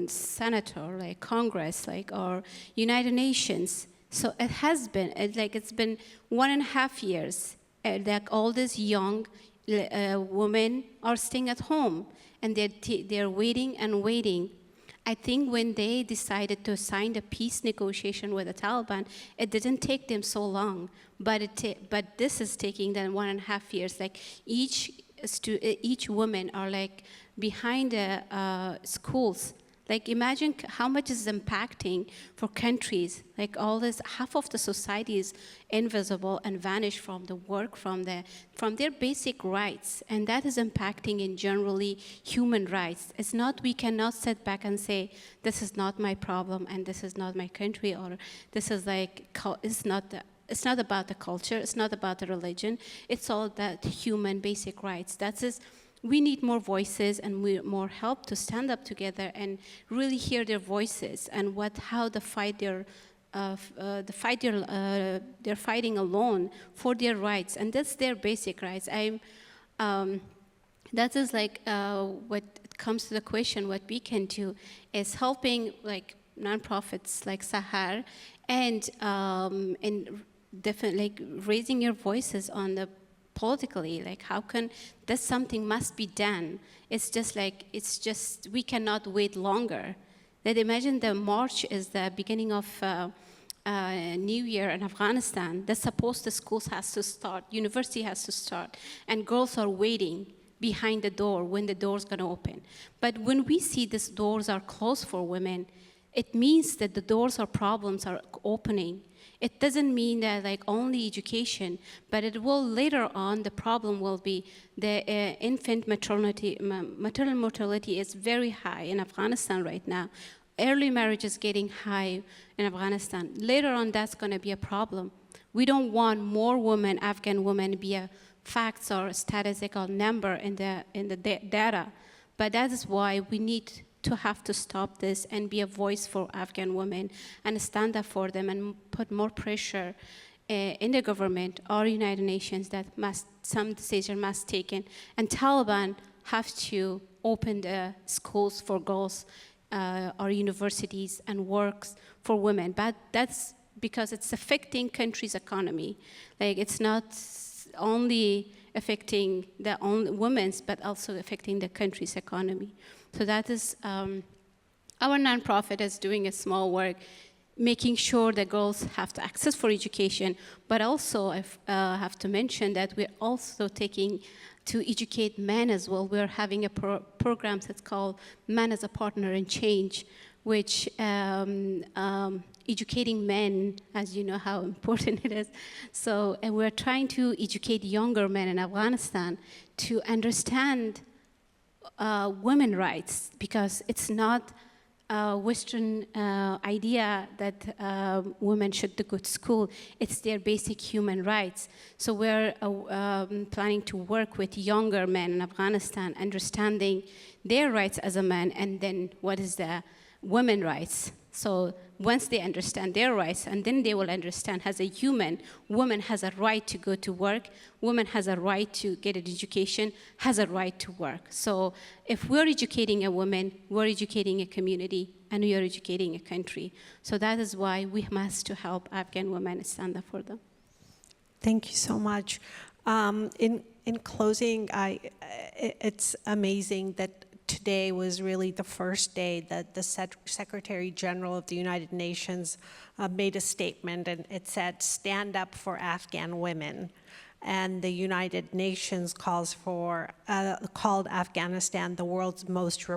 senator, like Congress, like or United Nations. So it has been, it's been 1.5 years, like all these young women are staying at home, and they're waiting and waiting. I think when they decided to sign the peace negotiation with the Taliban, it didn't take them so long, but this is taking them 1.5 years. Like each woman are like behind the schools. Like imagine how much is impacting for countries. Like all this, half of the society is invisible and vanish from the work, from their basic rights, and that is impacting in generally human rights. It's not, we cannot sit back and say, this is not my problem and this is not my country, or this is like, it's not about the culture, it's not about the religion, it's all that human basic rights. We need more voices and more help to stand up together and really hear their voices and how they're fighting alone for their rights, and that's their basic rights. That is like what comes to the question. What we can do is helping like nonprofits like Sahar and definitely like raising your voices on the politically, like how can this, something must be done. It's just we cannot wait longer. That imagine the March is the beginning of New Year in Afghanistan. That's supposed the schools has to start, university has to start, and girls are waiting behind the door when the door's gonna open. But when we see these doors are closed for women, it means that the doors or problems are opening. It doesn't mean that like only education, but it will later on, the problem will be the infant maternal mortality is very high in Afghanistan right now. early marriage is getting high in Afghanistan. Later on, that's going to be a problem. We don't want more women, Afghan women, be a facts or a statistical number in the data. But that is why we need to have to stop this and be a voice for Afghan women and stand up for them and put more pressure in the government or United Nations that some decision must be taken. And Taliban have to open the schools for girls or universities and works for women. But that's because it's affecting country's economy. Like, it's not only affecting the women's, but also affecting the country's economy. So that is, our nonprofit is doing a small work, making sure that girls have to access for education, but also I have to mention that we're also taking to educate men as well. We're having a program that's called Men as a Partner in Change, which educating men, as you know how important it is. So, and we're trying to educate younger men in Afghanistan to understand women's rights, because it's not a Western idea that women should go to school. It's their basic human rights. So we're planning to work with younger men in Afghanistan, understanding their rights as a man, and then what is the women's rights. So once they understand their rights, and then they will understand as a human, woman has a right to go to work, woman has a right to get an education, has a right to work. So if we're educating a woman, we're educating a community, and we are educating a country. So that is why we must to help Afghan women stand up for them. Thank you so much. In closing, it's amazing that today was really the first day that the Secretary General of the United Nations made a statement, and it said, "Stand up for Afghan women." And the United Nations called Afghanistan the world's most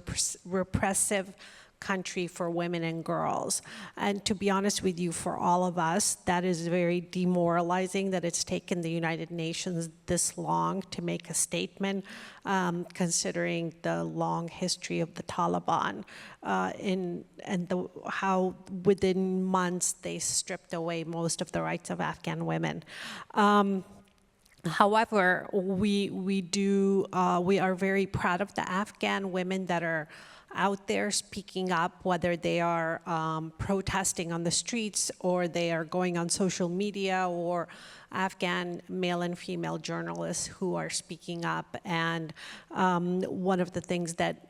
repressive country for women and girls. And to be honest with you, for all of us, that is very demoralizing that it's taken the United Nations this long to make a statement, considering the long history of the Taliban how within months they stripped away most of the rights of Afghan women. However, we are very proud of the Afghan women that are out there speaking up, whether they are protesting on the streets or they are going on social media, or Afghan male and female journalists who are speaking up. And one of the things that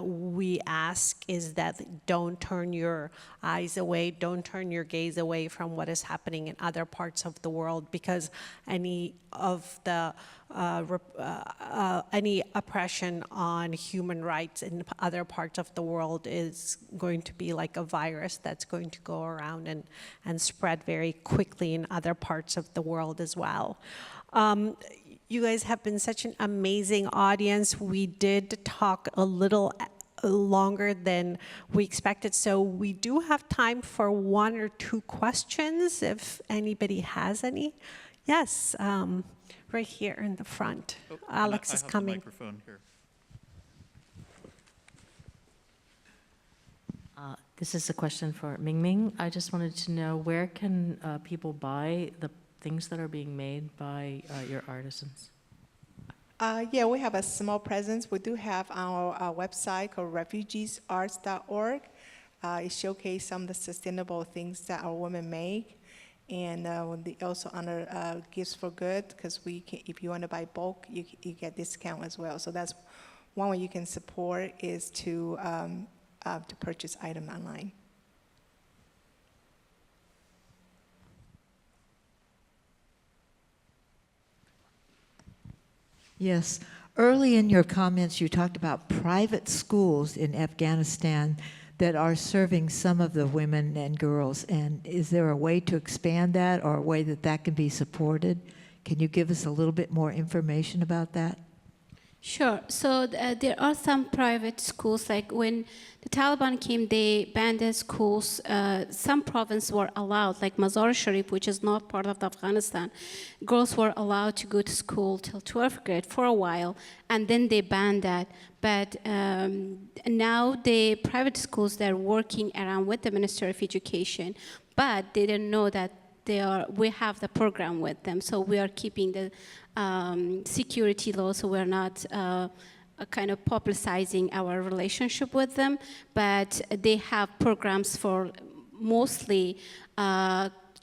we ask is that don't turn your eyes away, don't turn your gaze away from what is happening in other parts of the world, because any oppression on human rights in other parts of the world is going to be like a virus that's going to go around and spread very quickly in other parts of the world as well. You guys have been such an amazing audience. We did talk a little longer than we expected, so we do have time for one or two questions if anybody has any. Yes, right here in the front. Oh, Alex I is have coming. The microphone here. This is a question for Mingming. I just wanted to know, where can people buy the things that are being made by your artisans? Yeah, we have a small presence. We do have our website called refugeesarts.org. It showcases some of the sustainable things that our women make. And also under Gifts for Good, because if you want to buy bulk, you get discount as well. So that's one way you can support, is to purchase item online. Yes. Early in your comments, you talked about private schools in Afghanistan that are serving some of the women and girls. And is there a way to expand that, or a way that can be supported? Can you give us a little bit more information about that? Sure. So there are some private schools, like when the Taliban came, they banned the schools. Some provinces were allowed, like Mazar Sharif, which is not part of Afghanistan. Girls were allowed to go to school till 12th grade for a while, and then they banned that. But now the private schools, they're working around with the Ministry of Education, but they didn't know that we have the program with them, so we are keeping the security law, so we're not kind of publicizing our relationship with them, but they have programs for mostly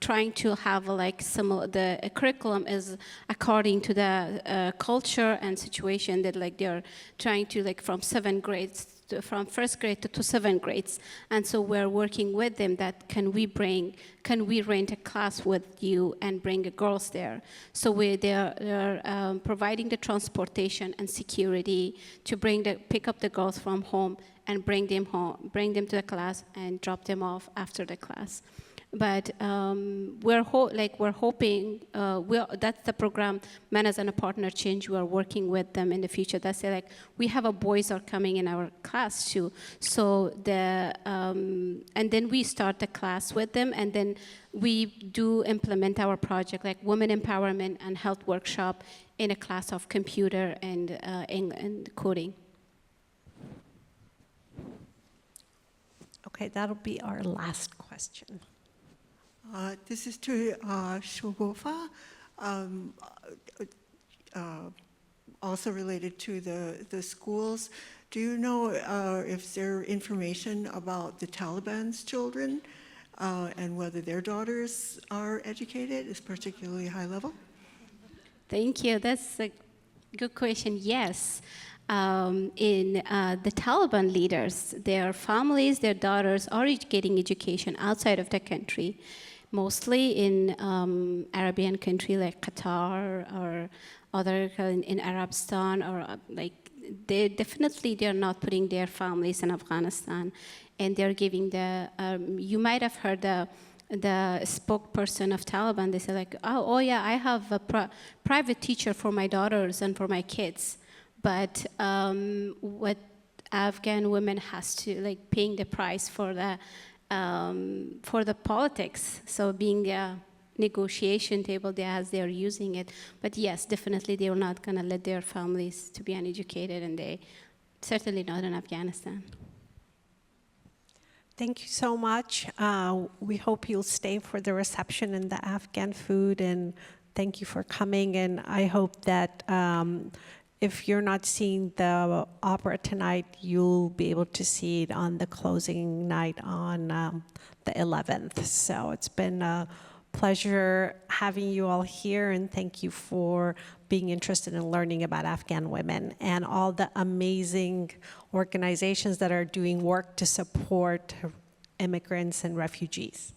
trying to have like the curriculum is according to the culture and situation that like they're trying to like from 7th grades from 1st grade to 7th grades, and so we're working with them that can we rent a class with you and bring the girls there. So they're providing the transportation and security to pick up the girls from home and bring them to the class and drop them off after the class. But we're hoping that's the program. Man as a partner change. We are working with them in the future. That's like we have boys are coming in our class too. So and then we start the class with them, and then we do implement our project like women empowerment and health workshop in a class of computer and coding. Okay, that'll be our last question. This is to Shogofa, also related to the schools. Do you know if there's information about the Taliban's children and whether their daughters are educated, is particularly high level? Thank you. That's a good question. Yes. In the Taliban leaders, their families, their daughters are getting education outside of the country, mostly in Arabian country like Qatar or other in Arabistan, or like they're not putting their families in Afghanistan, and they're giving you might have heard the spokesperson of Taliban, they say like, oh yeah, I have a private teacher for my daughters and for my kids. But what Afghan women has to like paying the price for the politics. So being the negotiation table, they're using it. But yes, definitely they are not going to let their families to be uneducated, and they certainly not in Afghanistan. Thank you so much. We hope you'll stay for the reception and the Afghan food, and thank you for coming. And I hope that if you're not seeing the opera tonight, you'll be able to see it on the closing night on the 11th. So it's been a pleasure having you all here, and thank you for being interested in learning about Afghan women and all the amazing organizations that are doing work to support immigrants and refugees.